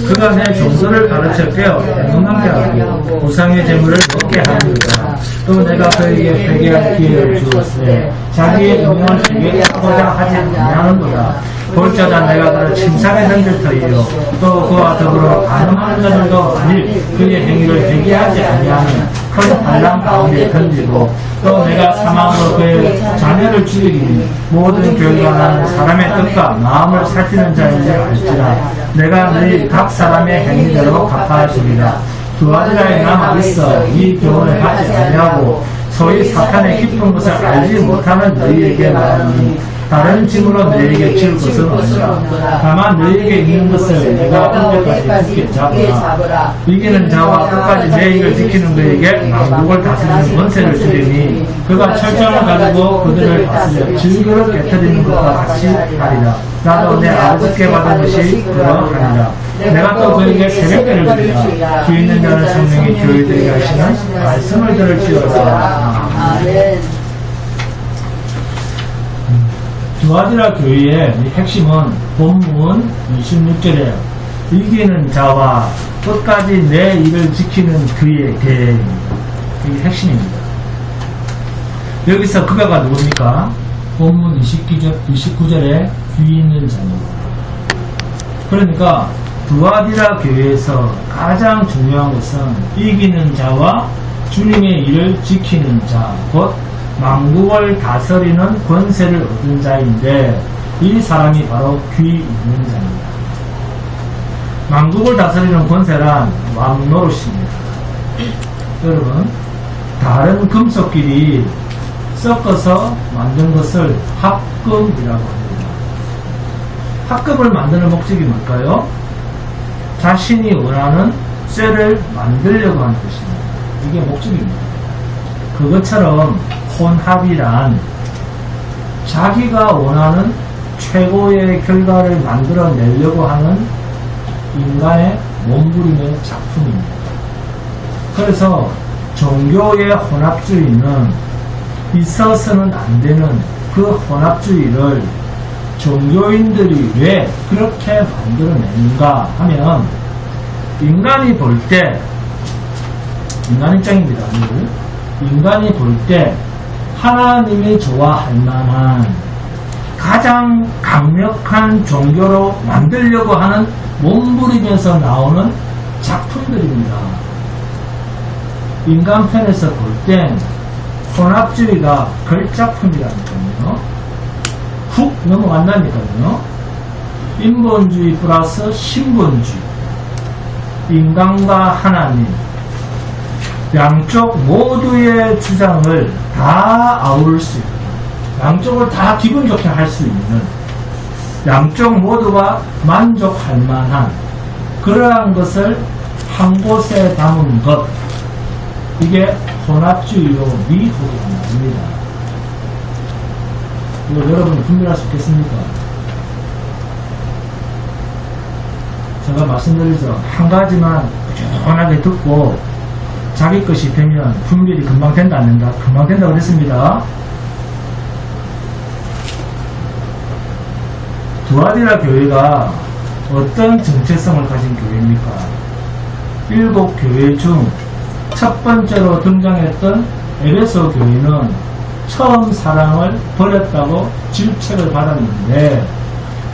그가 내 종들을 가르쳐 깨어 행동하게 하고 우상의 재물을 먹게 하는도다. 또 내가 그에게 회개할 기회를 주었으되 자기의 영광을 회개하고자 하지 아니하는도다. 볼자다 내가 그를 침상에 던질 터이요 또 그와 더불어 간음하는 자들도 아닐 그의 행위를 회개하지 아니하는 큰 반란 가운데 던지고 또 내가 사망으로 그의 자녀를 죽이니 모든 교회가 나는 사람의 뜻과 마음을 살피는 자인 줄 알지라. 내가 너희 각 사람의 행위대로 갚아주리라. 두아디라에 남아있어 이 교훈을 받지 아니하고 소위 사탄의 깊은 것을 알지 못하는 너희에게 말하니 다른 짐으로 너희에게 줄 것은 없으라. 다만 너희에게 있는 것을 내가 언제까지 굳게 잡으라. 이기는 자와 끝까지 내 일을 지키는 그에게 왕국을 다스리는 권세를 주리니 그가 철저함을 가지고 그들을 다스려 질그릇 깨뜨리는 것과 같이 하리라. 나도 내 아버지께 받은 것이 그러하니라. 내가 또 그에게 새벽배를 드리라. 주 있는 자는 성령이 교회들에게 하시는 말씀을 들을지어다. 아멘. 두아디라 교회의 핵심은 본문 26절에 이기는 자와 끝까지 내 일을 지키는 그의 계획입니다. 이게 핵심입니다. 여기서 그가가 누굽니까? 본문 29절에 귀 있는 자입니다. 그러니까 두아디라 교회에서 가장 중요한 것은 이기는 자와 주님의 일을 지키는 자, 곧 만국을 다스리는 권세를 얻은 자인데 이 사람이 바로 귀 있는 자입니다. 만국을 다스리는 권세란 왕노릇입니다. 여러분, 다른 금속끼리 섞어서 만든 것을 합금이라고 합니다. 합금을 만드는 목적이 뭘까요? 자신이 원하는 쇠를 만들려고 하는 것입니다. 이게 목적입니다. 그것처럼 혼합이란 자기가 원하는 최고의 결과를 만들어내려고 하는 인간의 몸부림의 작품입니다. 그래서 종교의 혼합주의는 있어서는 안 되는 그 혼합주의를 종교인들이 왜 그렇게 만들어내는가 하면 인간이 볼 때, 인간 입장입니다. 인간이 볼 때 하나님이 좋아할 만한 가장 강력한 종교로 만들려고 하는 몸부림에서 나오는 작품들입니다. 인간 편에서 볼 땐 혼합주의가 걸작품이라니까요. 훅 넘어간다니까요. 인본주의 플러스 신본주의, 인간과 하나님, 양쪽 모두의 주장을 다 아울 수 있는, 양쪽을 다 기분 좋게 할 수 있는, 양쪽 모두가 만족할 만한 그러한 것을 한 곳에 담은 것, 이게 혼합주의요 미혹이란 말입니다. 이거 여러분이 분별할 수 있겠습니까? 제가 말씀드리죠. 한 가지만 꾸준하게 듣고 자기 것이 되면 분별이 금방 된다 안 된다? 금방 된다고 그랬습니다. 두아디라 교회가 어떤 정체성을 가진 교회입니까? 7교회 중 첫 번째로 등장했던 에베소 교회는 처음 사랑을 버렸다고 질책을 받았는데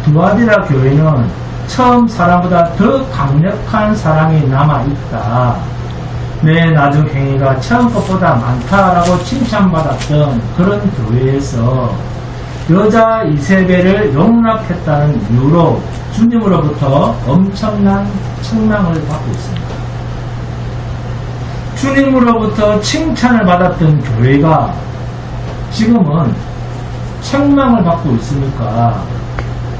두아디라 교회는 처음 사랑보다 더 강력한 사랑이 남아있다. 내 나중 행위가 처음 것보다 많다라고 칭찬받았던 그런 교회에서 여자 이세벨을 용납했다는 이유로 주님으로부터 엄청난 책망을 받고 있습니다. 주님으로부터 칭찬을 받았던 교회가 지금은 책망을 받고 있으니까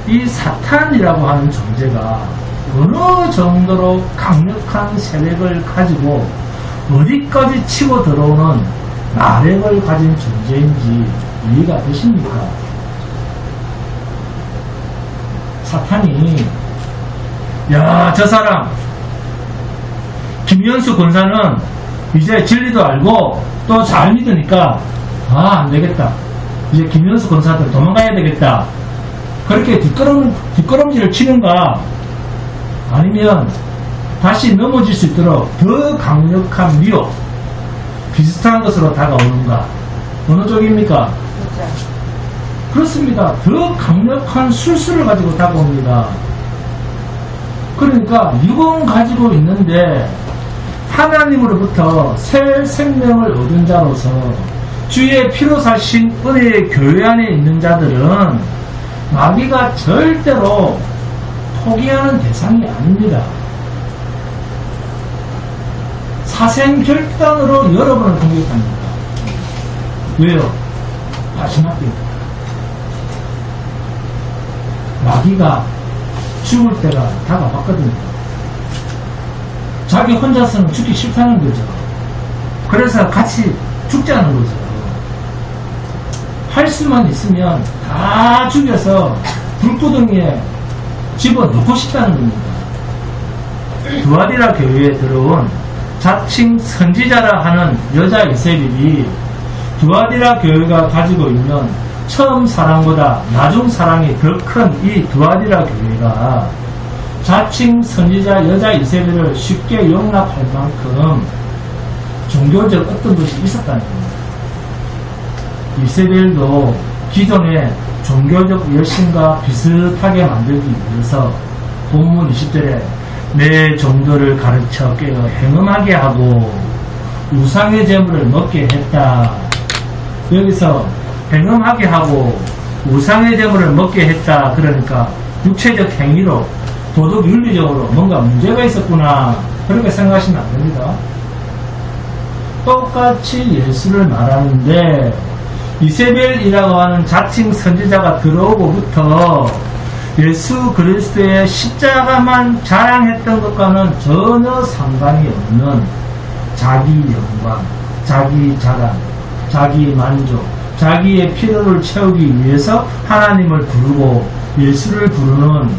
이 사탄이라고 하는 존재가 어느 정도로 강력한 세력을 가지고 어디까지 치고 들어오는 나력을 가진 존재인지 이해가 되십니까? 사탄이 야, 저 사람 김현수 권사는 이제 진리도 알고 또 잘 믿으니까 안되겠다, 이제 김현수 권사한테 도망가야 되겠다, 그렇게 뒷걸음질을 치는가? 아니면 다시 넘어질 수 있도록 더 강력한 미혹, 비슷한 것으로 다가오는가? 어느 쪽입니까? 그렇습니다. 더 강력한 술수를 가지고 다가옵니다. 그러니까 육은 가지고 있는데 하나님으로부터 새 생명을 얻은 자로서 주의 피로 사신 은혜의 교회 안에 있는 자들은 마귀가 절대로 포기하는 대상이 아닙니다. 사생결단으로 여러분을 공격합니다. 왜요? 마지막입니다. 마귀가 죽을 때가 다가왔거든요. 자기 혼자서는 죽기 싫다는 거죠. 그래서 같이 죽자는 거죠. 할 수만 있으면 다 죽여서 불구덩이에 집어넣고 싶다는 겁니다. 두아디라 교회에 들어온 자칭 선지자라 하는 여자 이세벨이 두아디라 교회가 가지고 있는 처음 사랑보다 나중 사랑이 더 큰 이 두아디라 교회가 자칭 선지자 여자 이세벨을 쉽게 용납할 만큼 종교적 어떤 것이 있었다는 겁니다. 이세벨도 기존의 종교적 열심과 비슷하게 만들기 위해서 본문 20절에 내 종들을 가르쳐 깨어 행음하게 하고 우상의 제물을 먹게 했다. 여기서 행음하게 하고 우상의 제물을 먹게 했다. 그러니까 육체적 행위로 도덕 윤리적으로 뭔가 문제가 있었구나. 그렇게 생각하시면 안 됩니다. 똑같이 예수를 말하는데 이세벨이라고 하는 자칭 선지자가 들어오고부터 예수 그리스도의 십자가만 자랑했던 것과는 전혀 상관이 없는 자기 영광, 자기 자랑, 자기 만족, 자기의 필요를 채우기 위해서 하나님을 부르고 예수를 부르는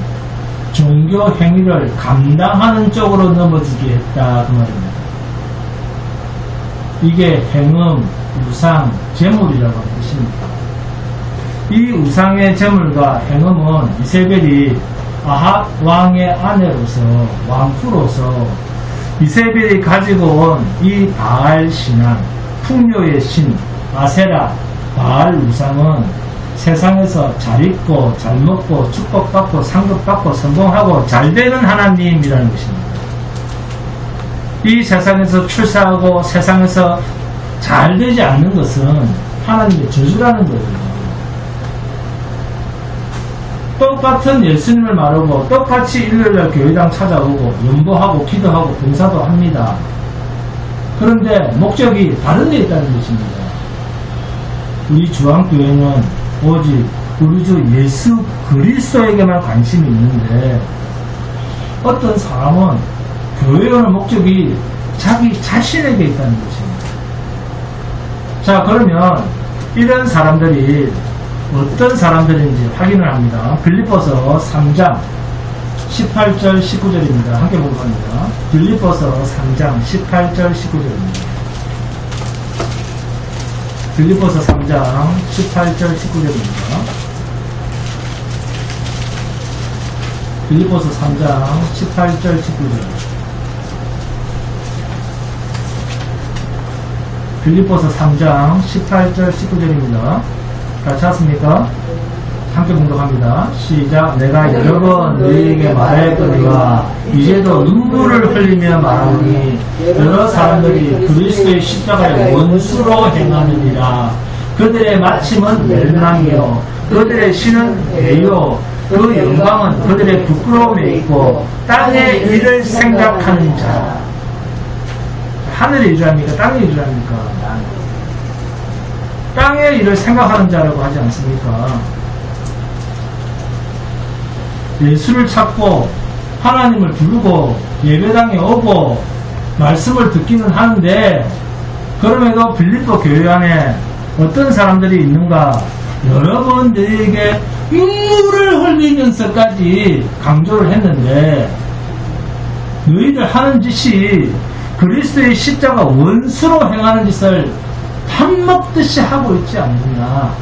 종교 행위를 감당하는 쪽으로 넘어지게 했다 그 말입니다. 이게 행음, 우상, 제물이라고 하는 뜻입니다. 이 우상의 제물과 행음은 이세벨이 아합 왕의 아내로서 왕후로서 이세벨이 가지고 온 이 바알 신앙, 풍요의 신, 아세라, 바알 우상은 세상에서 잘 있고 잘 먹고 축복받고 상급받고 성공하고 잘되는 하나님이라는 것입니다. 이 세상에서 출세하고 세상에서 잘 되지 않는 것은 하나님의 저주라는 거예요. 똑같은 예수님을 말하고 똑같이 일요일날 교회당 찾아오고 연보하고 기도하고 봉사도 합니다. 그런데 목적이 다른 데 있다는 것입니다. 우리 주한교회는 오직 우리 주 예수 그리스도에게만 관심이 있는데 어떤 사람은 교회에 오는 목적이 자기 자신에게 있다는 것입니다. 자, 그러면 이런 사람들이 어떤 사람들인지 확인을 합니다. 빌립보서 3장 18절 19절입니다. 함께 보고 갑니다. 빌립보서 3장 18절 19절입니다. 빌립보서 3장 18절 19절입니다. 빌립보서 3장 18절 19절. 빌립보서 3장 18절 19절입니다. 다 찾았습니까? 함께 봉독합니다. 시작. 내가 여러 번 너희에게 말하였거니와 이제도 눈물을 흘리며 말하니 여러 사람들이 그리스도의 십자가의 원수로 행하느니라. 그들의 마침은 멸망이요 그들의 신은 대요 그 영광은 그들의 부끄러움에 있고 땅의 일을 생각하는 자. 하늘의 일을 합니까? 땅의 일을 합니까? 땅의 일을 생각하는 자라고 하지 않습니까? 예수를 찾고 하나님을 부르고 예배당에 오고 말씀을 듣기는 하는데 그럼에도 빌립보 교회 안에 어떤 사람들이 있는가? 여러분들에게 눈물을 흘리면서까지 강조를 했는데 너희들 하는 짓이 그리스도의 십자가 원수로 행하는 짓을 밥 먹듯이 하고 있지 않느냐.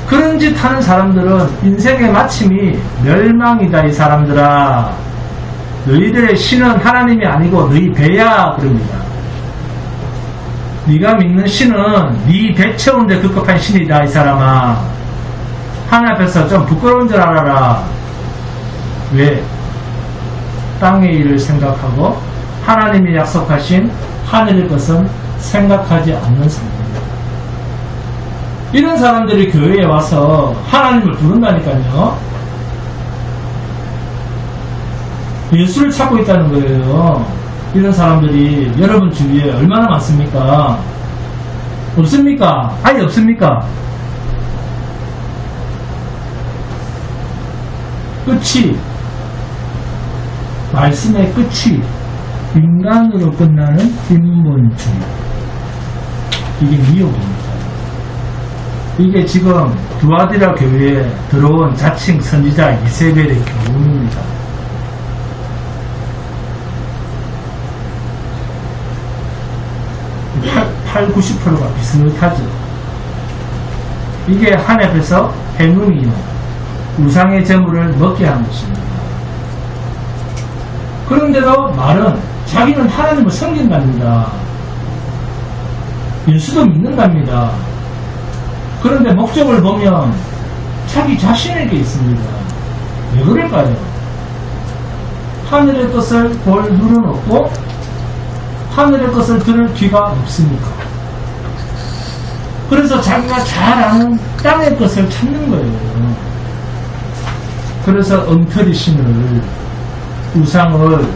그런 짓 하는 사람들은 인생의 마침이 멸망이다. 이 사람들아, 너희들의 신은 하나님이 아니고 너희 배야 그럽니다. 네가 믿는 신은 네 배 채우는데 급급한 신이다. 이 사람아, 하나님 앞에서 좀 부끄러운 줄 알아라. 왜? 땅의 일을 생각하고 하나님이 약속하신 하늘의 것은 생각하지 않는 사람입니다. 이런 사람들이 교회에 와서 하나님을 부른다니까요. 예수를 찾고 있다는 거예요. 이런 사람들이 여러분 주위에 얼마나 많습니까? 없습니까? 아니, 없습니까? 끝이, 말씀의 끝이 인간으로 끝나는 인본주의. 이게 미혹입니다. 이게 지금 두아디라 교회에 들어온 자칭 선지자 이세벨의 교훈입니다. 80~90%가 비슷하죠. 이게 하나님께서 행음이요, 우상의 재물을 먹게 한 것입니다. 그런데도 말은 자기는 하나님을 섬긴답니다. 예수도 믿는답니다. 그런데 목적을 보면 자기 자신에게 있습니다. 왜 그럴까요? 하늘의 것을 볼 눈은 없고 하늘의 것을 들을 귀가 없으니까. 그래서 자기가 잘 아는 땅의 것을 찾는 거예요. 그래서 엉터리 신을, 우상을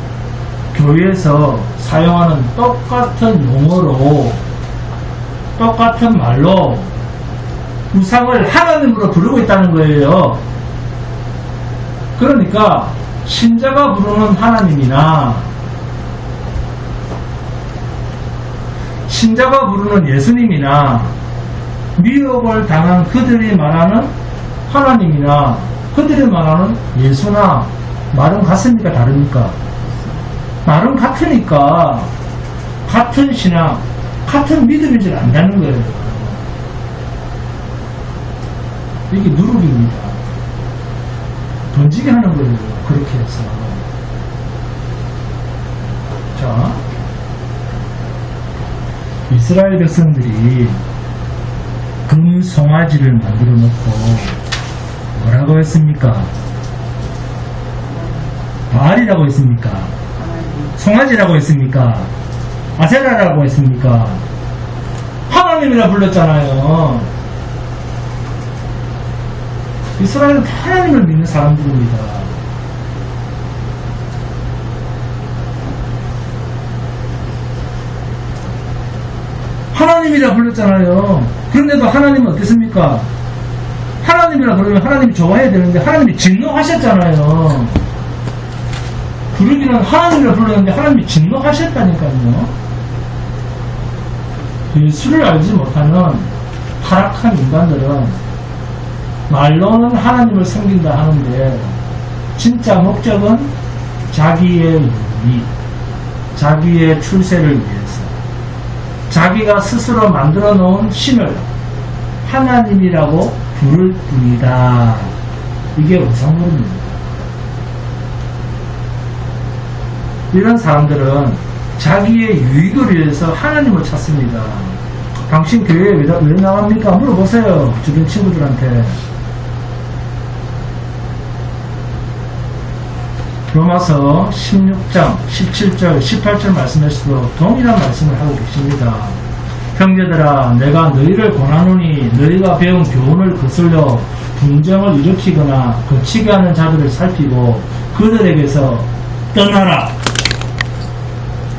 교회에서 사용하는 똑같은 용어로, 똑같은 말로 우상을 하나님으로 부르고 있다는 거예요. 그러니까 신자가 부르는 하나님이나 신자가 부르는 예수님이나 미혹을 당한 그들이 말하는 하나님이나 그들이 말하는 예수나 말은 같습니까? 다릅니까? 말은 같으니까 같은 신앙, 같은 믿음인 줄 안다는 거예요. 이게 누룩입니다. 던지게 하는 거예요. 그렇게 해서. 자, 이스라엘 백성들이 금 송아지를 만들어 놓고 뭐라고 했습니까? 바알이라고 했습니까? 송아지라고 했습니까? 아세라라고 했습니까? 하나님이라 불렀잖아요. 이스라엘은 하나님을 믿는 사람들입니다. 하나님이라 불렀잖아요. 그런데도 하나님은 어떻습니까? 하나님이라 그러면 하나님이 좋아해야 되는데 하나님이 진노하셨잖아요. 부르기는 하나님이라 불렀는데 하나님이 진노하셨다니까요. 예수를 알지 못하는 타락한 인간들은 말로는 하나님을 섬긴다 하는데 진짜 목적은 자기의 유익, 자기의 출세를 위해서 자기가 스스로 만들어 놓은 신을 하나님이라고 부를 뿐이다. 이게 우상물입니다. 이런 사람들은 자기의 유익을 위해서 하나님을 찾습니다. 당신 교회에 왜 나갑니까? 물어보세요. 주변 친구들한테. 로마서 16장 17절 18절 말씀에서도 동일한 말씀을 하고 계십니다. 형제들아, 내가 너희를 권하노니 너희가 배운 교훈을 거슬려 분쟁을 일으키거나 거치게 하는 자들을 살피고 그들에게서 떠나라.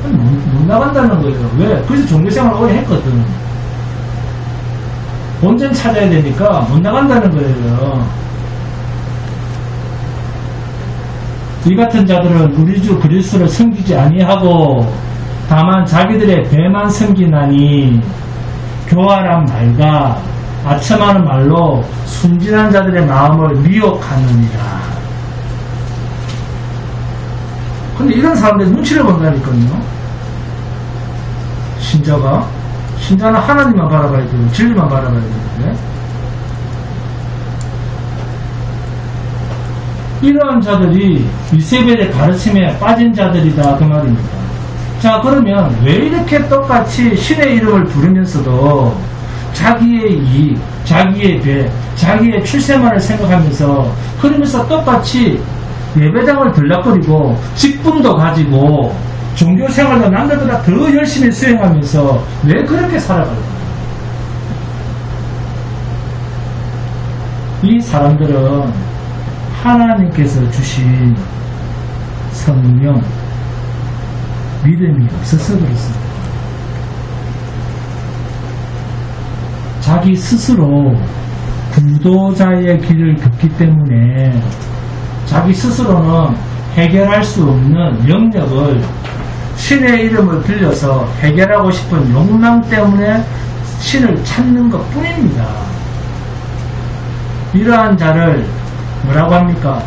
못 나간다는 거예요. 왜? 그래서 종교생활을 오래 했거든. 본전 찾아야 되니까 못 나간다는 거예요. 이 같은 자들은 우리 주 그리스도를 섬기지 아니하고 다만 자기들의 배만 섬기나니 교활한 말과 아첨하는 말로 순진한 자들의 마음을 미혹하느니라. 근데 이런 사람들이 눈치를 본다니까요. 신자는 하나님만 바라봐야 되고 진리만 바라봐야 되는데 이러한 자들이 이세벨의 가르침에 빠진 자들이다 그 말입니다. 자, 그러면 왜 이렇게 똑같이 신의 이름을 부르면서도 자기의 이익, 자기의 배, 자기의 출세만을 생각하면서 그러면서 똑같이 예배당을 들락거리고 직분도 가지고 종교생활도 남들보다 더 열심히 수행하면서 왜 그렇게 살아갈까? 이 사람들은 하나님께서 주신 성령, 믿음이 없어서 그렇습니다. 자기 스스로 구도자의 길을 걷기 때문에 자기 스스로는 해결할 수 없는 영역을 신의 이름을 들려서 해결하고 싶은 욕망 때문에 신을 찾는 것 뿐입니다. 이러한 자를 뭐라고 합니까?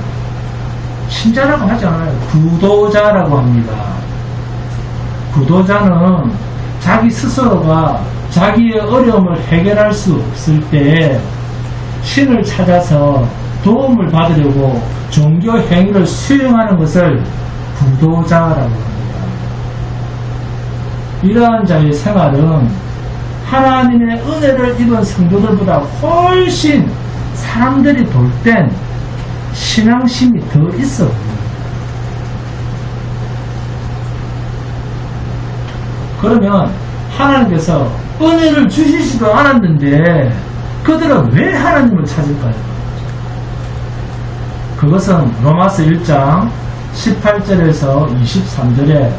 신자라고 하지 않아요. 구도자라고 합니다. 구도자는 자기 스스로가 자기의 어려움을 해결할 수 없을 때 신을 찾아서 도움을 받으려고 종교 행위를 수행하는 것을 구도자라고 합니다. 이러한 자의 생활은 하나님의 은혜를 입은 성도들보다 훨씬 사람들이 볼 땐 신앙심이 더 있어 보입니다. 그러면 하나님께서 은혜를 주시지도 않았는데 그들은 왜 하나님을 찾을까요? 그것은 로마서 1장 18절에서 23절에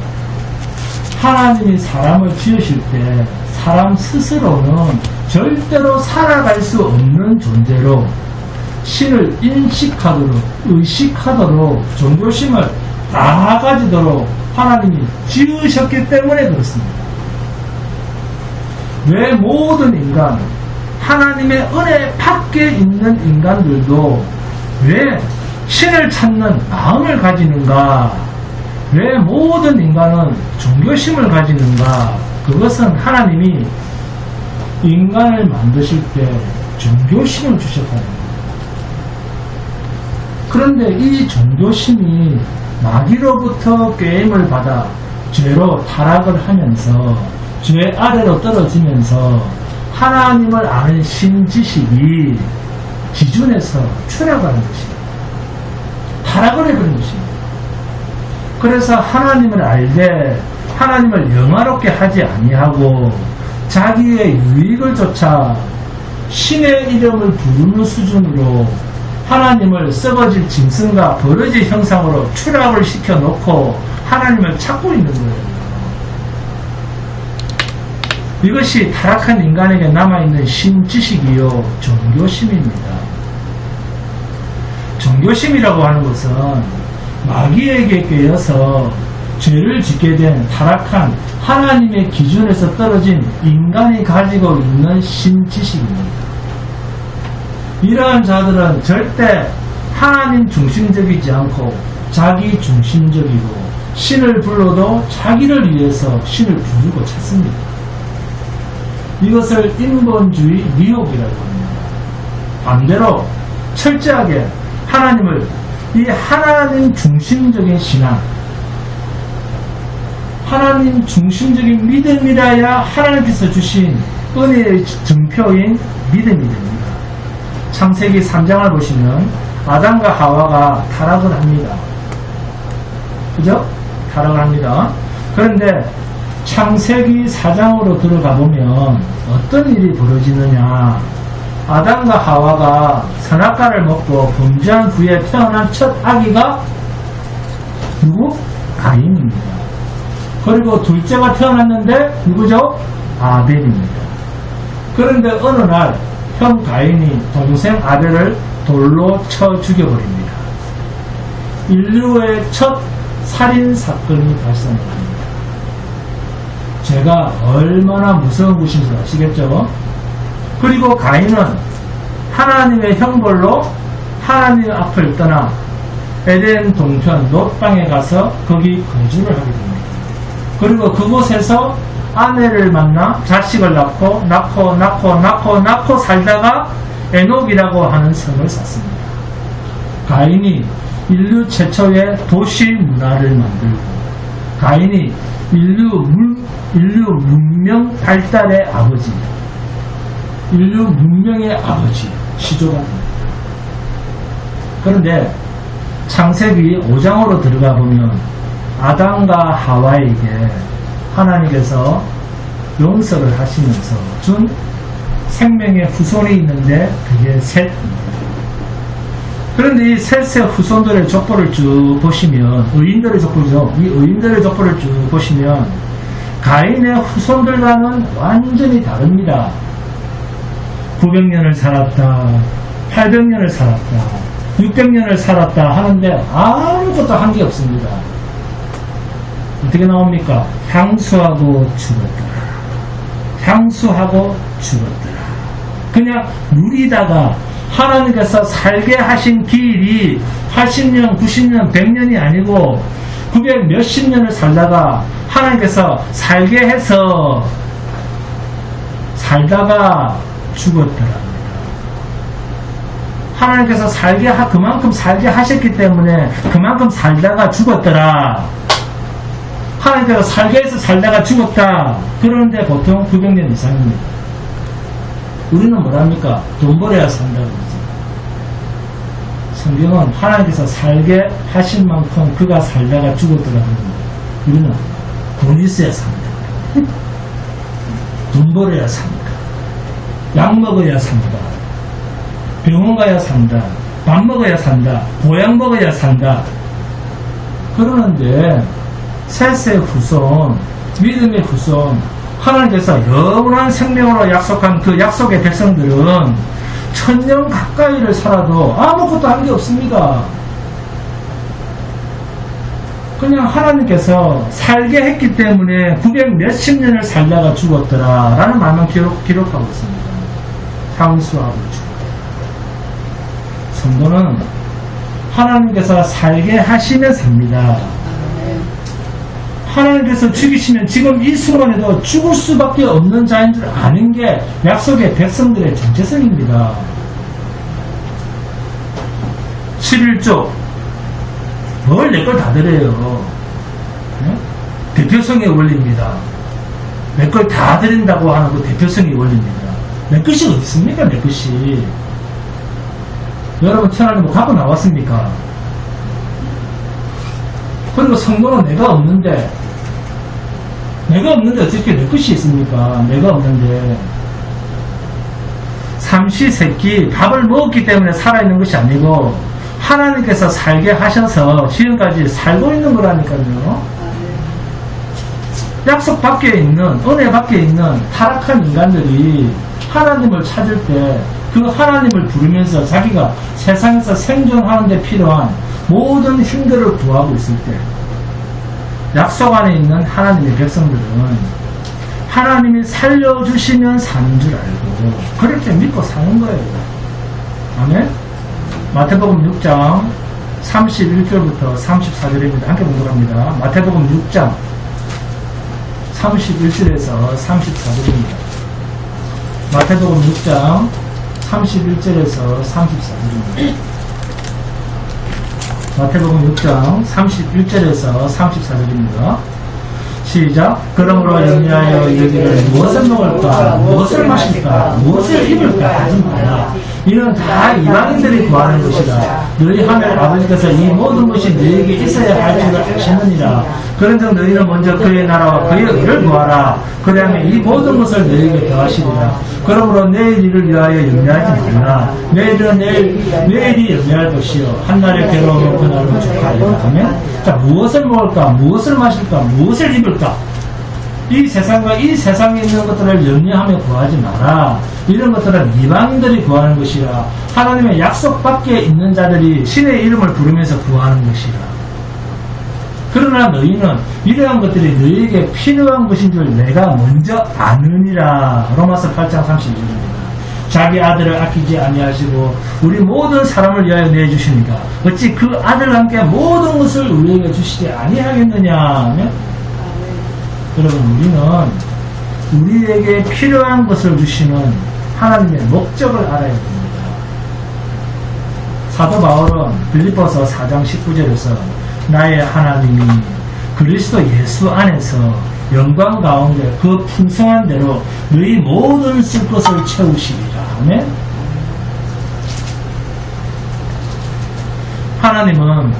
하나님이 사람을 지으실 때 사람 스스로는 절대로 살아갈 수 없는 존재로 신을 인식하도록 의식하도록 종교심을 다 가지도록 하나님이 지으셨기 때문에 그렇습니다. 왜 모든 인간, 하나님의 은혜 밖에 있는 인간들도 왜 신을 찾는 마음을 가지는가? 왜 모든 인간은 종교심을 가지는가? 그것은 하나님이 인간을 만드실 때 종교심을 주셨다는 겁니다. 그런데 이 종교심이 마귀로부터 꾀임을 받아 죄로 타락을 하면서 죄 아래로 떨어지면서 하나님을 아는 신지식이 기준에서 추락하는 것입니다. 타락을 해버린 것입니다. 그래서 하나님을 알되 하나님을 영화롭게 하지 아니하고 자기의 유익을 쫓아 신의 이름을 부르는 수준으로 하나님을 썩어질 짐승과 버러지 형상으로 추락을 시켜놓고 하나님을 찾고 있는 거예요. 이것이 타락한 인간에게 남아있는 신지식이요 종교심입니다. 종교심이라고 하는 것은 마귀에게 꿰어서 죄를 짓게 된 타락한 하나님의 기준에서 떨어진 인간이 가지고 있는 신지식입니다. 이러한 자들은 절대 하나님 중심적이지 않고 자기 중심적이고 신을 불러도 자기를 위해서 신을 부르고 찾습니다. 이것을 인본주의 미혹이라고 합니다. 반대로 철저하게 하나님을 이 하나님 중심적인 신앙, 하나님 중심적인 믿음이라야 하나님께서 주신 은혜의 증표인 믿음이 됩니다. 창세기 3장을 보시면 아담과 하와가 타락을 합니다. 그죠? 타락을 합니다. 그런데 창세기 4장으로 들어가 보면 어떤 일이 벌어지느냐? 아담과 하와가 선악과를 먹고 범죄한 후에 태어난 첫 아기가 누구? 가인입니다. 그리고 둘째가 태어났는데 누구죠? 아벨입니다. 그런데 어느 날 형 가인이 동생 아벨을 돌로 쳐 죽여버립니다. 인류의 첫 살인사건이 발생합니다. 죄가 얼마나 무서운 것인지 아시겠죠? 그리고 가인은 하나님의 형벌로 하나님 앞을 떠나 에덴 동편 롯방에 가서 거기 거주를 하게 됩니다. 그리고 그곳에서 아내를 만나 자식을 낳고 살다가 에녹이라고 하는 성을 쌓습니다. 가인이 인류 최초의 도시 문화를 만들고, 가인이 인류 문명 발달의 아버지, 인류 문명의 아버지, 시조가 됩니다. 그런데 창세기 5장으로 들어가 보면 아담과 하와에게 하나님께서 용서를 하시면서 준 생명의 후손이 있는데 그게 셋입니다. 그런데 이 셋의 후손들의 족보를 쭉 보시면, 의인들의 족보죠. 이 의인들의 족보를 쭉 보시면 가인의 후손들과는 완전히 다릅니다. 900년을 살았다, 800년을 살았다, 600년을 살았다 하는데 아무것도 한 게 없습니다. 어떻게 나옵니까? 향수하고 죽었더라, 향수하고 죽었더라. 그냥 누리다가 하나님께서 살게 하신 기일이 80년, 90년, 100년이 아니고 900 몇십 년을 살다가 하나님께서 살게 해서 살다가 죽었더라. 하나님께서 그만큼 살게 하셨기 때문에 그만큼 살다가 죽었더라. 하나님께서 살게 해서 살다가 죽었다. 그런데 보통 900년 이상입니다. 우리는 뭐랍니까? 돈 벌어야 산다고 그러죠. 성경은 하나님께서 살게 하신 만큼 그가 살다가 죽었더라 그럽니다. 우리는 돈 있어야 삽니다. 돈 벌어야 삽니다. 약 먹어야 산다. 병원 가야 산다. 밥 먹어야 산다. 보약 먹어야 산다. 그러는데 셋의 후손, 믿음의 후손, 하나님께서 영원한 생명으로 약속한 그 약속의 백성들은 1000년 가까이를 살아도 아무것도 한 게 없습니다. 그냥 하나님께서 살게 했기 때문에 900 몇십 년을 살다가 죽었더라 라는 말만 기록하고 있습니다. 향수하고 죽었더라. 성도는 하나님께서 살게 하시면 삽니다. 하나님께서 죽이시면 지금 이 순간에도 죽을 수밖에 없는 자인 줄 아는 게 약속의 백성들의 정체성입니다. 11조 뭘 내 걸 다 드려요. 네? 대표성의 원리입니다. 내 걸 다 드린다고 하는 그 대표성의 원리입니다. 내 것이 어디 있습니까? 내 것이. 여러분 태어나는 뭐 갖고 나왔습니까? 그리고 성도는 내가 없는데 어떻게 내 것이 있습니까? 내가 없는데. 삼시세끼 밥을 먹었기 때문에 살아있는 것이 아니고 하나님께서 살게 하셔서 지금까지 살고 있는 거라니까요. 약속 밖에 있는, 은혜 밖에 있는 타락한 인간들이 하나님을 찾을 때 그 하나님을 부르면서 자기가 세상에서 생존하는 데 필요한 모든 힘들을 구하고 있을 때 약속 안에 있는 하나님의 백성들은 하나님이 살려주시면 사는 줄 알고 그렇게 믿고 사는 거예요. 아멘? 마태복음 6장 31절부터 34절입니다. 함께 공부합니다. 마태복음 6장 31절에서 34절입니다. 마태복음 6장 31절에서 34절입니다. 마태복음 6장 31절에서 34절입니다. 시작. 그러므로 염려하여 이르기를 무엇을 먹을까, 무엇을 마실까, 무엇을 입을까 하지 마라. 이는 다 이방인들이 구하는 것이라. 너희 하늘 아버지께서 이 모든 것이 너희에게 있어야 할 줄을 아시느니라. 그런즉 너희는 먼저 그의 나라와 그의 의를 구하라. 그러면 이 모든 것을 너희에게 더하시리라. 그러므로 내일 일을 위하여 염려하지 말라. 내일은 내일이 염려할 것이요 한날의 괴로움은 그날로 족하리라. 하면 자, 무엇을 먹을까, 무엇을 마실까, 무엇을 입을까? 이 세상과 이 세상에 있는 것들을 염려하며 구하지 마라. 이런 것들은 이방인들이 구하는 것이라. 하나님의 약속 밖에 있는 자들이 신의 이름을 부르면서 구하는 것이라. 그러나 너희는 이러한 것들이 너희에게 필요한 것인 줄 내가 먼저 아느니라. 로마서 8장 32절입니다. 자기 아들을 아끼지 아니하시고 우리 모든 사람을 위하여 내주시니까 어찌 그 아들과 함께 모든 것을 우리에게 주시지 아니하겠느냐. 여러분, 우리는 우리에게 필요한 것을 주시는 하나님의 목적을 알아야 됩니다. 사도 바울은 빌립보서 4장 19절에서 나의 하나님이 그리스도 예수 안에서 영광 가운데 그 풍성한 대로 너희 모든 쓸 것을 채우시리라. 아멘. 하나님은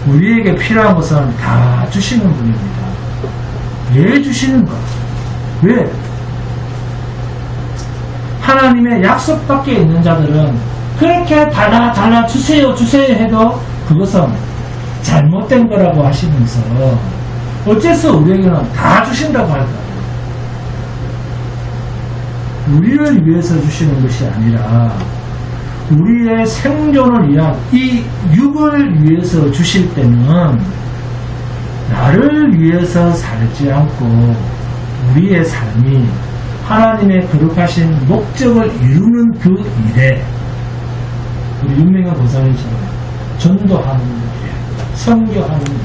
우리에게 필요한 것은 다 주시는 분입니다. 왜 주시는가? 왜? 하나님의 약속 밖에 있는 자들은 그렇게 달라 주세요 해도 그것은 잘못된 거라고 하시면서 어째서 우리에게는 다 주신다고 할까요? 우리를 위해서 주시는 것이 아니라 우리의 생존을 위한 이 육을 위해서 주실 때는 나를 위해서 살지 않고 우리의 삶이 하나님의 거룩하신 목적을 이루는 그 일에 우리 윤명현 권사님처럼 전도하는 일에 선교하는 일에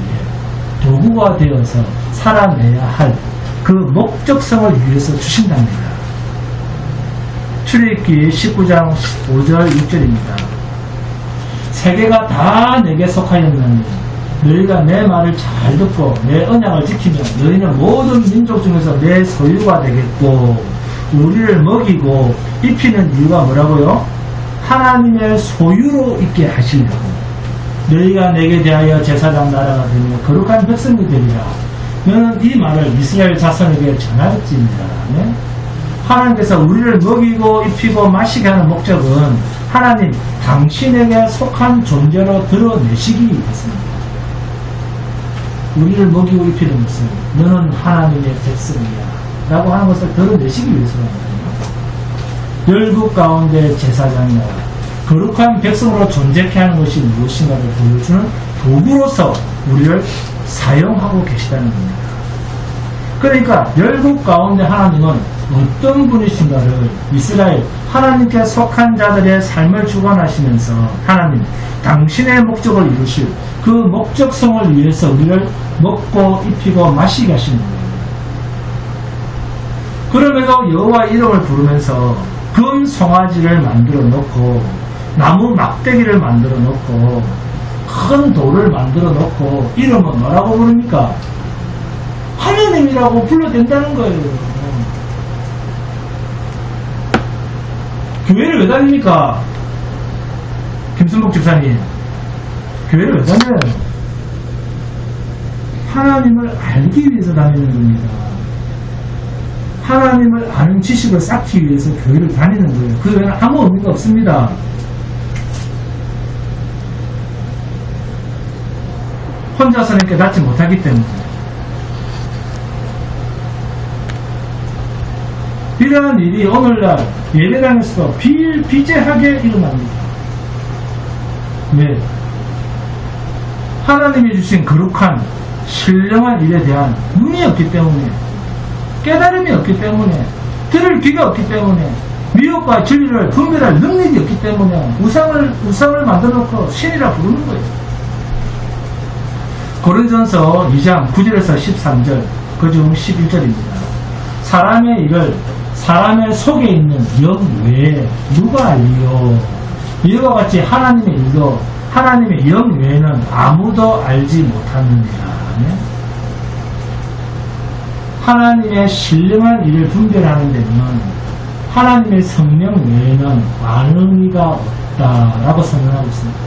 도구가 되어서 살아내야 할 그 목적성을 위해서 주신답니다. 출애굽기 19장 5절 6절입니다. 세계가 다 내게 속하였나니 너희가 내 말을 잘 듣고 내 언약을 지키면 너희는 모든 민족 중에서 내 소유가 되겠고 우리를 먹이고 입히는 이유가 뭐라고요? 하나님의 소유로 있게 하시려고 너희가 내게 대하여 제사장 나라가 되며 거룩한 백성이 되리라. 너는 이 말을 이스라엘 자손에게 전할지니라. 네? 하나님께서 우리를 먹이고 입히고 마시게 하는 목적은 하나님 당신에게 속한 존재로 드러내시기 위해서입니다. 우리를 먹이고 입히는 것은 너는 하나님의 백성이야 라고 하는 것을 드러내시기 위해서입니다. 열국 가운데 제사장이야 거룩한 백성으로 존재케 하는 것이 무엇인가를 보여주는 도구로서 우리를 사용하고 계시다는 겁니다. 그러니까 열국 가운데 하나님은 어떤 분이신가를 이스라엘 하나님께 속한 자들의 삶을 주관하시면서 하나님 당신의 목적을 이루실 그 목적성을 위해서 우리를 먹고 입히고 마시게 하시는 거예요. 그럼에도 여호와 이름을 부르면서 금 송아지를 만들어 놓고 나무 막대기를 만들어 놓고 큰 돌을 만들어 놓고 이름은 뭐라고 부릅니까? 하나님이라고 불러댄다는 거예요. 교회를 왜 다닙니까? 김순복 집사님 교회를 왜 다녀요? 하나님을 알기 위해서 다니는 겁니다. 하나님을 아는 지식을 쌓기 위해서 교회를 다니는 거예요. 그 외에는 아무 의미가 없습니다. 혼자서는 깨닫지 못하기 때문에 이러한 일이 오늘날 예배당에서도 비일비재하게 일어납니다. 네. 하나님이 주신 거룩한 신령한 일에 대한 눈이 없기 때문에 깨달음이 없기 때문에 들을 귀가 없기 때문에 미혹과 진리를 분별할 능력이 없기 때문에 우상을 만들어놓고 신이라 부르는 거예요. 고린전서 2장 9절에서 13절 그중 11절입니다. 사람의 일을 사람의 속에 있는 영 외에 누가 알리요? 이와 같이 하나님의 일도 하나님의 영 외에는 아무도 알지 못하느니라. 하나님의 신령한 일을 분별하는 데는 하나님의 성령 외에는 아는 이가 없다라고 선언하고 있습니다.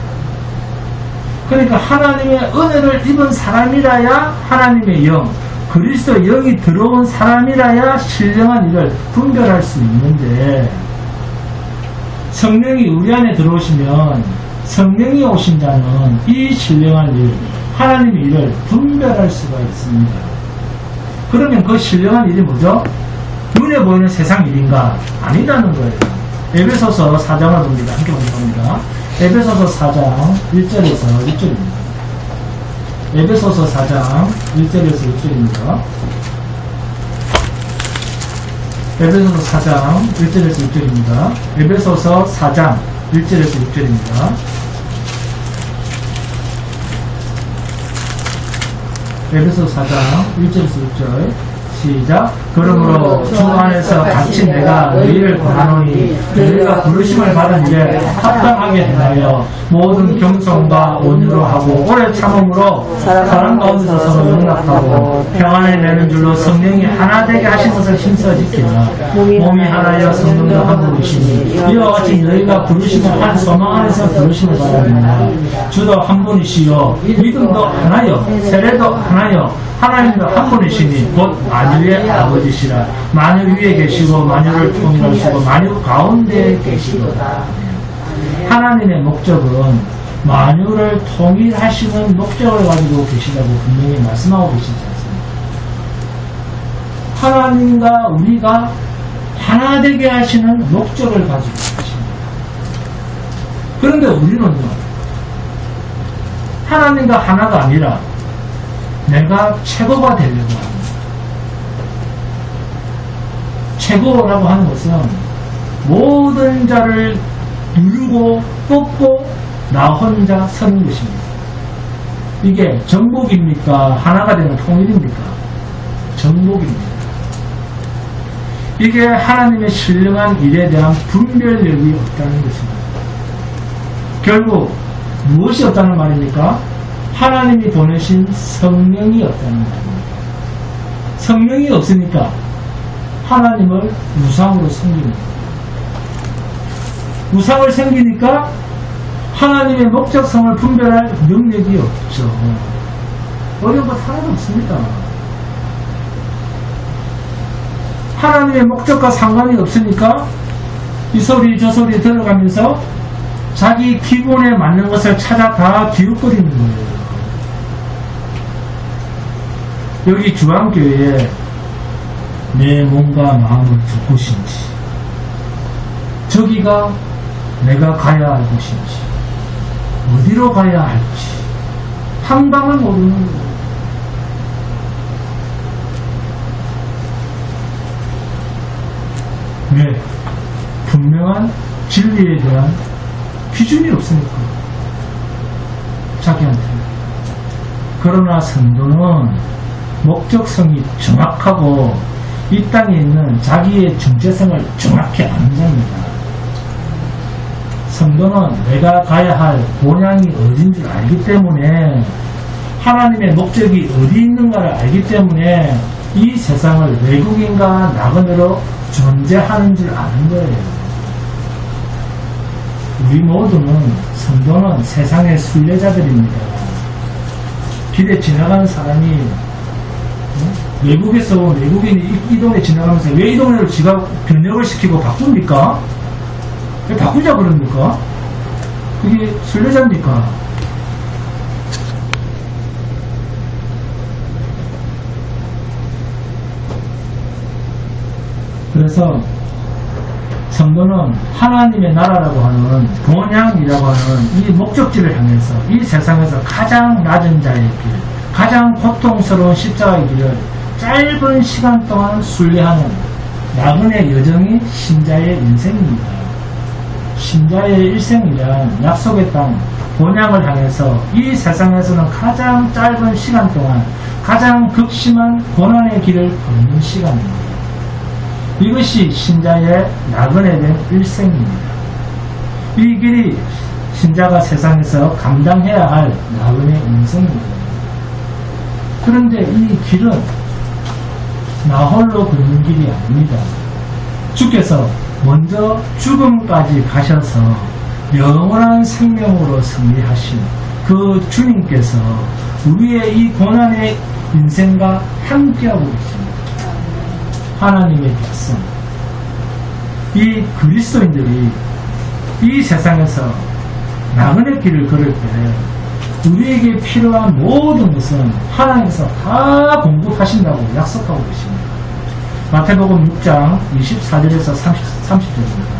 그러니까 하나님의 은혜를 입은 사람이라야 하나님의 영, 그리스도 영이 들어온 사람이라야 신령한 일을 분별할 수 있는데 성령이 우리 안에 들어오시면 성령이 오신 자는 이 신령한 일, 하나님의 일을 분별할 수가 있습니다. 그러면 그 신령한 일이 뭐죠? 눈에 보이는 세상 일인가? 아니다는 거예요. 에베소서 4장을 봅니다. 함께 봅니다. 에베소서 4장 1절에서 6절입니다. 에베소서 4장 1절에서 6절입니다. 에베소서 4장 1절에서 6절입니다. 에베소서 4장 1절에서 6절입니다. 에베소서 4장 1절에서 6절 시작. 그러므로 주 안에서 같이 내가 너희를 권하노니 너희가 부르심을 받은 일에 합당하게 행하여 모든 겸손과 온유로 하고 오래 참음으로 사랑 가운데서 서로 용납하고 평안을 내는 줄로 성령이 하나 되게 하신 것을 힘써 지키라. 몸이 하나여 성령도 한 분이시니 이와 같이 너희가 부르심을 한 소망 안에서 부르심을 받았느냐. 주도 한 분이시요 믿음도 하나요 세례도 하나요 하나님도 한 분이시니 곧 만유의 아버지시라. 만유 위에 계시고 만유를 통일하시고 만유 가운데 계시도다. 하나님의 목적은 만유를 통일하시는 목적을 가지고 계시다고 분명히 말씀하고 계시지 않습니까? 하나님과 우리가 하나 되게 하시는 목적을 가지고 계십니다. 그런데 우리는요, 하나님과 하나가 아니라 내가 최고가 되려고 합니다. 최고라고 하는 것은 모든 자를 누르고 뽑고 나 혼자 서는 것입니다. 이게 정복입니까? 하나가 되는 통일입니까? 정복입니다. 이게 하나님의 신령한 일에 대한 분별력이 없다는 것입니다. 결국 무엇이 없다는 말입니까? 하나님이 보내신 성령이 없다는 말입니다. 성령이 없으니까 하나님을 우상으로 섬깁니다. 우상을 섬기니까 하나님의 목적성을 분별할 능력이 없죠. 어려운 것 하나도 없습니다. 하나님의 목적과 상관이 없으니까 이 소리 저 소리 들어가면서 자기 기분에 맞는 것을 찾아 다 기웃거리는 거예요. 여기 주안교회에 내 몸과 마음을 줄 곳인지, 저기가 내가 가야 할 곳인지, 어디로 가야 할지 항방을 모르는 거예요. 왜? 분명한 진리에 대한 기준이 없으니까 자기한테. 그러나 성도는 목적성이 정확하고 이 땅에 있는 자기의 정체성을 정확히 아는 자입니다. 성도는 내가 가야 할 본향이 어딘 줄 알기 때문에, 하나님의 목적이 어디 있는가를 알기 때문에 이 세상을 외국인과 나그네로 존재하는 줄 아는 거예요. 우리 모두는, 성도는 세상의 순례자들입니다. 길에 지나가는 사람이 외국에서 온 외국인이 이 동네 지나가면서 왜 이 동네를 지가 변역을 시키고 바꿉니까? 왜 바꾸자 그럽니까? 그게 순례자입니까? 그래서 성도는 하나님의 나라라고 하는 본향이라고 하는 이 목적지를 향해서 이 세상에서 가장 낮은 자의 길, 가장 고통스러운 십자가의 길을 짧은 시간 동안 순례하는 나그네 여정이 신자의 인생입니다. 신자의 일생이란 약속의 땅 본향을 향해서 이 세상에서는 가장 짧은 시간 동안 가장 극심한 고난의 길을 걷는 시간입니다. 이것이 신자의 나그네된 일생입니다. 이 길이 신자가 세상에서 감당해야 할 나그네 인생입니다. 그런데 이 길은 나 홀로 걷는 길이 아닙니다. 주께서 먼저 죽음까지 가셔서 영원한 생명으로 승리하신 그 주님께서 우리의 이 고난의 인생과 함께하고 계십니다. 하나님의 백성, 이 그리스도인들이 이 세상에서 나그네 길을 걸을 때 우리에게 필요한 모든 것은 하나님께서 다 공급하신다고 약속하고 계십니다. 마태복음 6장 24절에서 30절입니다.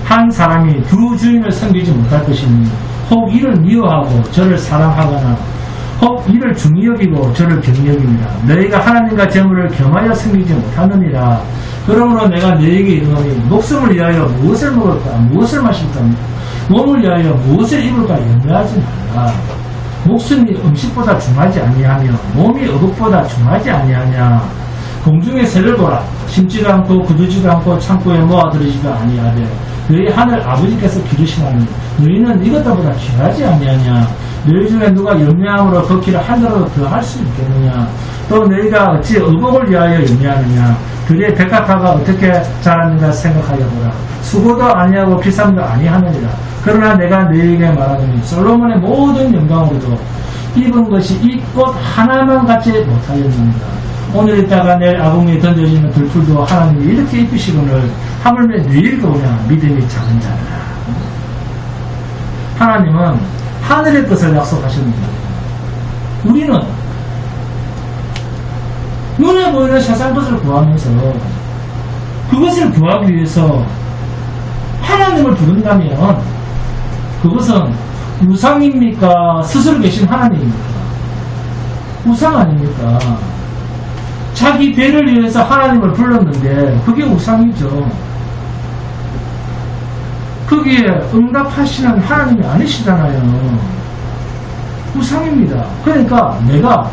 한 사람이 두 주인을 섬기지 못할 것이니 혹 이를 미워하고 저를 사랑하거나 혹 이를 중히 여기고 저를 경히 여깁니다. 너희가 하나님과 재물을 겸하여 섬기지 못하느니라. 그러므로 내가 너희에게 이르노니 목숨을 위하여 무엇을 먹을까 무엇을 마실까 몸을 위하여 무엇을 입을까 염려하지 말라. 목숨이 음식보다 중하지 아니하며 몸이 의복보다 중하지 아니하냐. 공중의 새를 보라. 심지도 않고 거두지도 않고 창고에 모아들이지도 아니하되 너희 하늘 아버지께서 기르시나니 너희는 이것보다 귀하지 아니하냐. 너희 중에 누가 연매함으로 걷기를 하늘로 더 할 수 있겠느냐. 또 너희가 어찌 의복을 위하여 연매하느냐. 그의 백합화가 어떻게 자랐는가 생각하여 보라. 수고도 아니하고 비삼도 아니하느니라. 그러나 내가 너희에게 말하노니 솔로몬의 모든 영광으로도 입은 것이 이 꽃 하나만 갖지 못하였느니라. 오늘 있다가 내일 아궁이에 던져지는 들풀도 하나님이 이렇게 입히시거늘 하물며 내일 거냐 믿음이 작은 자라. 하나님은 하늘의 것을 약속하셨는데 우리는 눈에 보이는 세상 것을 구하면서 그것을 구하기 위해서 하나님을 부른다면 그것은 우상입니까? 스스로 계신 하나님입니까? 우상 아닙니까? 자기 배를 위해서 하나님을 불렀는데 그게 우상이죠. 거기에 응답하시는 하나님이 아니시잖아요. 우상입니다. 그러니까 내가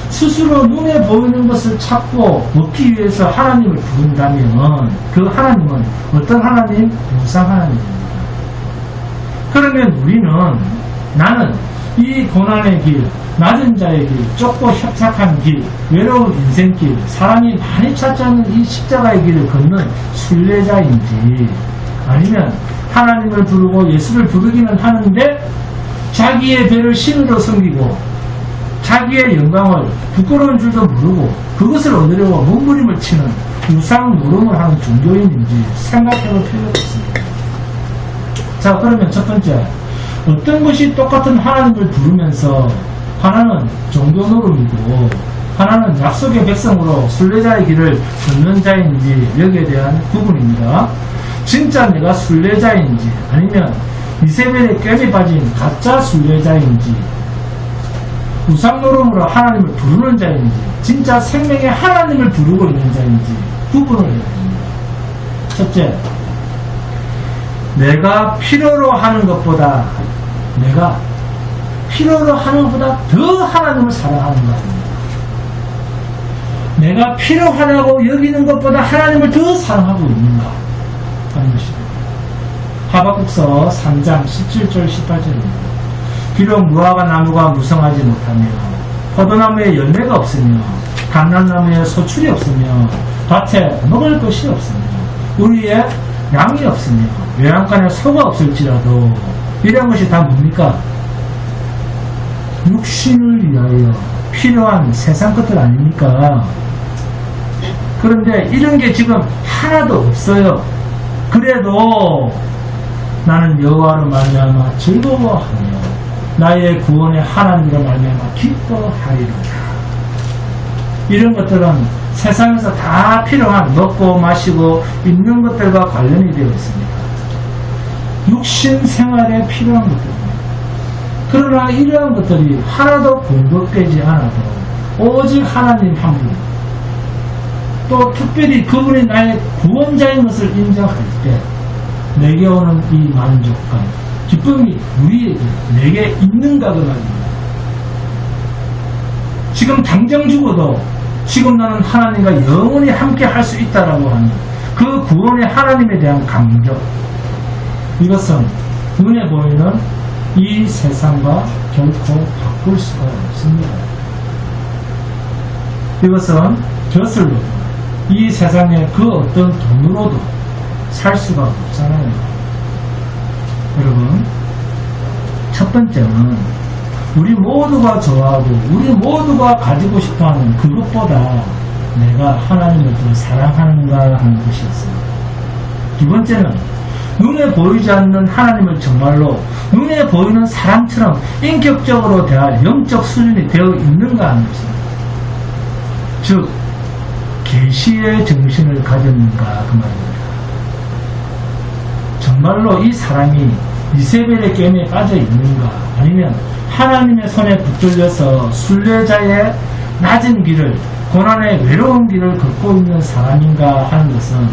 스스로 눈에 보이는 것을 찾고 얻기 위해서 하나님을 부른다면 그 하나님은 어떤 하나님? 우상 하나님입니다. 그러면 우리는 나는 이 고난의 길, 낮은 자의 길, 좁고 협착한 길, 외로운 인생길, 사람이 많이 찾지 않는 이 십자가의 길을 걷는 순례자인지 아니면 하나님을 부르고 예수를 부르기는 하는데 자기의 배를 신으로 섬기고 자기의 영광을 부끄러운 줄도 모르고 그것을 얻으려고 몸부림을 치는 우상 노름을 하는 종교인인지 생각해볼 필요가 있습니다. 자, 그러면 첫 번째, 어떤 것이 똑같은 하나님을 부르면서 하나는 종교 노름이고 하나는 약속의 백성으로 순례자의 길을 걷는 자인지 여기에 대한 구분입니다. 진짜 내가 순례자인지 아니면 이세벨의 꿰매 빠진 가짜 순례자인지 우상노름으로 하나님을 부르는 자인지 진짜 생명의 하나님을 부르고 있는 자인지 구분을 해야 됩니다. 첫째, 내가 필요로 하는 것보다 더 하나님을 사랑하는 것입니다. 내가 필요하다고 여기는 것보다 하나님을 더 사랑하고 있는가 하는 것입니다. 하박국서 3장 17절 18절입니다. 비록 무화과 나무가 무성하지 못하며 포도나무에 열매가 없으며 감람나무에 소출이 없으며 밭에 먹을 것이 없으며 우리의 양이 없으며 외양간에 소가 없을지라도 이런 것이 다 뭡니까? 육신을 위하여 필요한 세상 것들 아닙니까? 그런데 이런 게 지금 하나도 없어요. 그래도 나는 여호와로 말미암아 즐거워하며 나의 구원의 하나님으로 말미암아 기뻐하리로다. 이런 것들은 세상에서 다 필요한 먹고 마시고 입는 것들과 관련이 되어 있습니다. 육신 생활에 필요한 것들입니다. 그러나 이러한 것들이 하나도 공급되지 않아도 오직 하나님 한 분, 또 특별히 그분이 나의 구원자인 것을 인정할 때 내게 오는 이 만족감, 기쁨이 우리에게 내게 있는가 그 말입니다. 지금 당장 죽어도 지금 나는 하나님과 영원히 함께 할 수 있다라고 하는 그 구원의 하나님에 대한 감격, 이것은 눈에 보이는 이 세상과 결코 바꿀 수가 없습니다. 이것은 벼슬로도 이 세상의 그 어떤 돈으로도 살 수가 없잖아요. 여러분, 첫 번째는 우리 모두가 좋아하고 우리 모두가 가지고 싶어하는 그것보다 내가 하나님을 더 사랑하는가 하는 것이었습니다. 두 번째는 눈에 보이지 않는 하나님을 정말로 눈에 보이는 사람처럼 인격적으로 대할 영적 수준이 되어 있는가 하는 것입니다. 즉 계시의 정신을 가졌는가 그 말입니다. 정말로 이 사람이 이세벨의 게임에 빠져 있는가, 아니면 하나님의 손에 붙들려서 순례자의 낮은 길을, 고난의 외로운 길을 걷고 있는 사람인가 하는 것은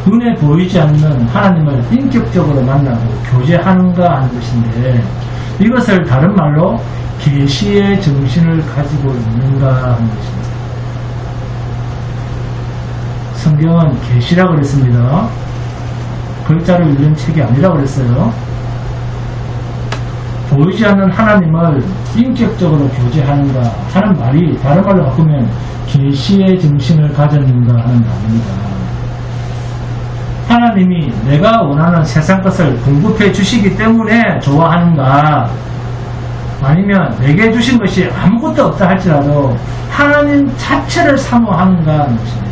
눈에 보이지 않는 하나님을 인격적으로 만나고 교제하는가 하는 것인데, 이것을 다른 말로 계시의 정신을 가지고 있는가 하는 것입니다. 성경은 계시라고 그랬습니다. 글자로 읽는 책이 아니라고 그랬어요. 보이지 않는 하나님을 인격적으로 교제하는가 하는 말이 다른 말로 바꾸면 계시의 정신을 가졌는가 하는 말입니다. 하나님이 내가 원하는 세상 것을 공급해 주시기 때문에 좋아하는가, 아니면 내게 주신 것이 아무것도 없다 할지라도 하나님 자체를 사모하는가 하는 것입니다.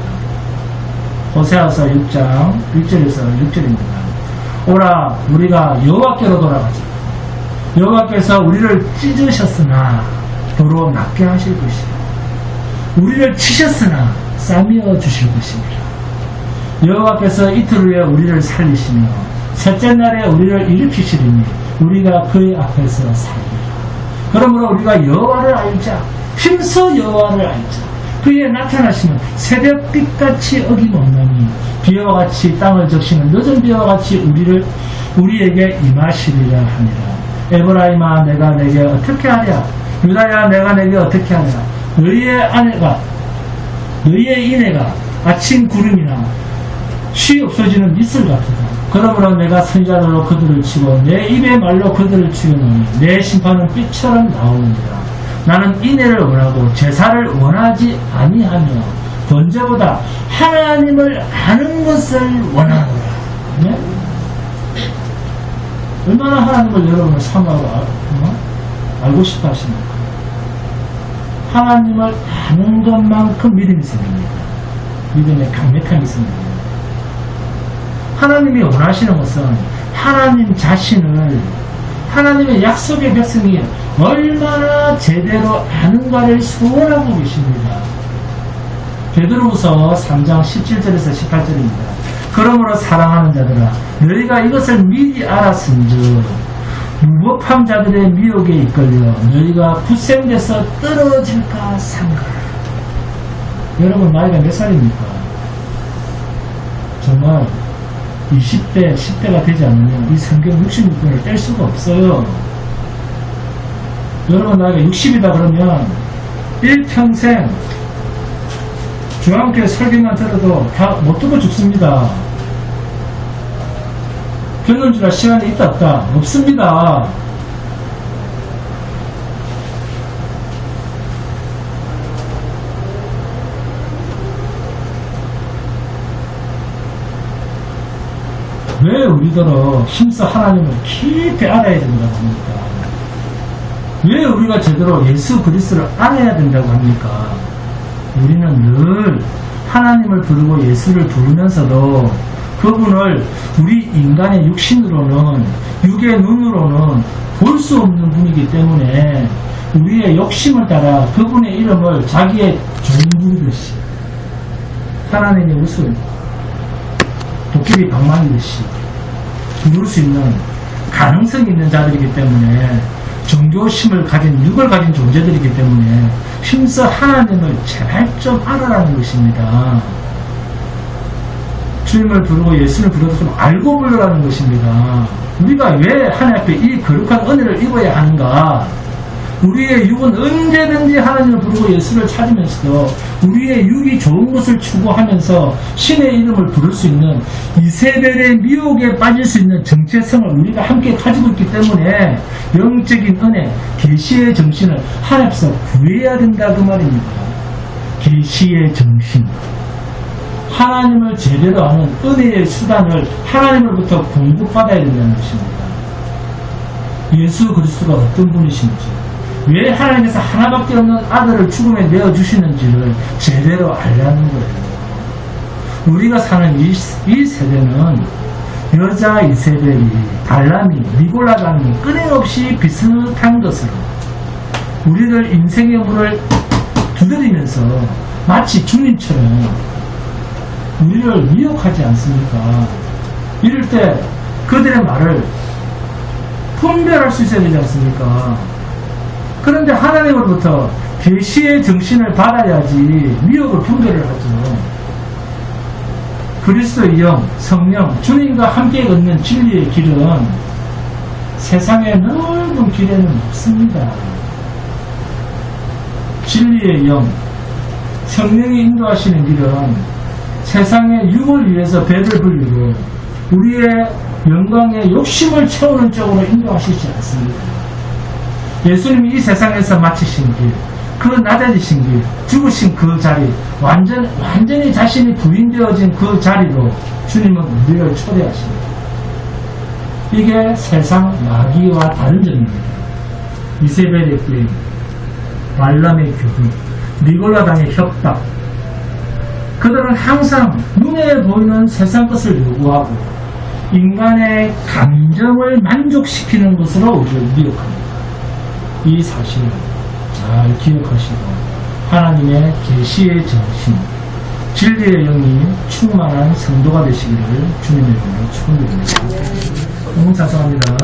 호세아서 6장 1절에서 6절입니다. 오라 우리가 여호와께로 돌아가자. 여호와께서 우리를 찢으셨으나 도로 낫게 하실 것이요 우리를 치셨으나 싸매어 주실 것입니다. 여호와께서 이틀 후에 우리를 살리시며 셋째 날에 우리를 일으키시리니 우리가 그의 앞에서 살리라. 그러므로 우리가 여호와를 알자. 힘써 여호와를 알자. 그의 나타나시면 새벽빛같이 어김없나니 비와 같이 땅을 적시는 늦은 비와 같이 우리에게 임하시리라 하니라. 에브라임아 내가 내게 어떻게 하랴. 유다야 내가 내게 어떻게 하랴. 너희의 인애가 아침 구름이나 쉬 없어지는 이슬 같으다. 그러므로 내가 선지자들로 그들을 치고 내 입의 말로 그들을 죽여놓으니 내 심판은 빛처럼 나오느니라. 나는 인애를 원하고 제사를 원하지 아니하며 번제보다 하나님을 아는 것을 원하노라. 네? 얼마나 하나님을 여러분을 사모하고 알고 싶어 하십니까? 하나님을 아는 것만큼 믿음이 생깁니다. 믿음에 강력함이 생깁니다. 하나님이 원하시는 것은 하나님 자신을, 하나님의 약속의 백성이 얼마나 제대로 아는가를 소원하고 계십니다. 베드로후서 3장 17절에서 18절입니다. 그러므로 사랑하는 자들아 너희가 이것을 미리 알았은즉 무법한 자들의 미혹에 이끌려 너희가 굳센데서 떨어질까 삼가라. 여러분 나이가 몇 살입니까? 정말 20대, 10대가 되지 않으면 이 성경 66권을 뗄 수가 없어요. 여러분 나이가 60이다 그러면 일평생 중앙교회 설교만 들어도 다 못 듣고 죽습니다. 견론주라 시간이 있다 없다? 없습니다. 왜 우리들은 힘써 하나님을 깊이 알아야 된다고 합니까? 왜 우리가 제대로 예수 그리스도를 알아야 된다고 합니까? 우리는 늘 하나님을 부르고 예수를 부르면서도 그분을 우리 인간의 육신으로는, 육의 눈으로는 볼 수 없는 분이기 때문에 우리의 욕심을 따라 그분의 이름을 자기의 종 부르듯이, 하나님의 웃음, 도끼비 방망이듯이 부를 수 있는 가능성이 있는 자들이기 때문에, 종교심을 가진, 육을 가진 존재들이기 때문에 힘써 하나님을 제발 좀 알아라는 것입니다. 주님을 부르고 예수를 부르고 좀 알고 부르라는 것입니다. 우리가 왜 하나님 앞에 이 거룩한 은혜를 입어야 하는가? 우리의 육은 언제든지 하나님을 부르고 예수를 찾으면서도 우리의 육이 좋은 것을 추구하면서 신의 이름을 부를 수 있는 이세벨의 미혹에 빠질 수 있는 정체성을 우리가 함께 가지고 있기 때문에 영적인 은혜, 계시의 정신을 하나님께서 구해야 된다 그 말입니다. 계시의 정신, 하나님을 제대로 아는 은혜의 수단을 하나님으로부터 공급받아야 된다는 것입니다. 예수 그리스도가 어떤 분이신지, 왜 하나님께서 하나밖에 없는 아들을 죽음에 내어주시는지를 제대로 알라는 거예요. 우리가 사는 이 세대는 여자 이세벨이, 발람이, 니골라당이 끊임없이 비슷한 것으로 우리를 인생의 물을 두드리면서 마치 주님처럼 우리를 미혹하지 않습니까? 이럴 때 그들의 말을 분별할 수 있어야 되지 않습니까? 그런데 하나님으로부터 계시의 정신을 받아야지 미혹을 분별을 하죠. 그리스도의 영, 성령, 주님과 함께 걷는 진리의 길은 세상의 넓은 길에는 없습니다. 진리의 영, 성령이 인도하시는 길은 세상의 육을 위해서 배를 불리고 우리의 영광의 욕심을 채우는 쪽으로 인도하시지 않습니다. 예수님이 이 세상에서 마치신 길, 그 낮아지신 길, 죽으신 그 자리, 완전히 자신이 부인되어진 그 자리로 주님은 우리를 초대하십니다. 이게 세상 마귀와 다른 점입니다. 이세벨의 게임, 발람의 교훈, 니골라당의 협박. 그들은 항상 눈에 보이는 세상 것을 요구하고 인간의 감정을 만족시키는 것으로 우리를 미혹합니다. 이 사실을 잘 기억하시고 하나님의 계시의 정신, 진리의 영이 충만한 성도가 되시기를 주님의 이름으로 축원드립니다. 너무 감사합니다.